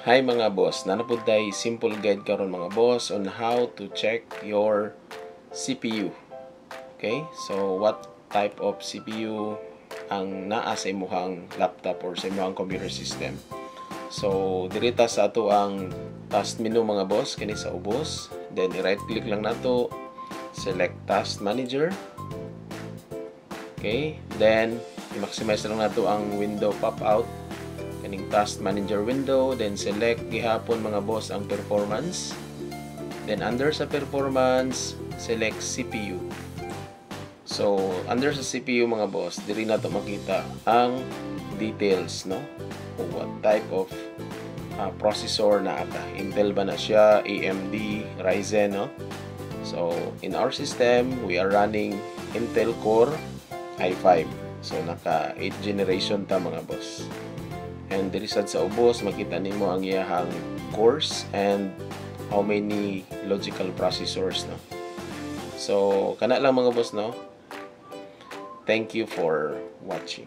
Hi mga boss, nanapod tayo simple guide karon mga boss on how to check your CPU. Okay? So what type of CPU ang naa sa imuhang laptop or sa imuhang computer system. So dirita sa ato ang task menu mga boss kini sa ubos. Then i-right click lang nato, select task manager. Okay? Then i-maximize lang nato ang window pop out kaning task manager window, then select gihapon mga boss ang performance, then under sa performance select CPU. So under sa CPU mga boss, diri na to makita ang details, no, o what type of processor na ata, Intel ba na siya, AMD, Ryzen, no. So in our system we are running Intel Core i5, so naka 8th generation ta mga boss. And dirisad sa ubos makita nimo ang iyahang cores and how many logical processors, no. So kana lang mga boss, no. Thank you for watching.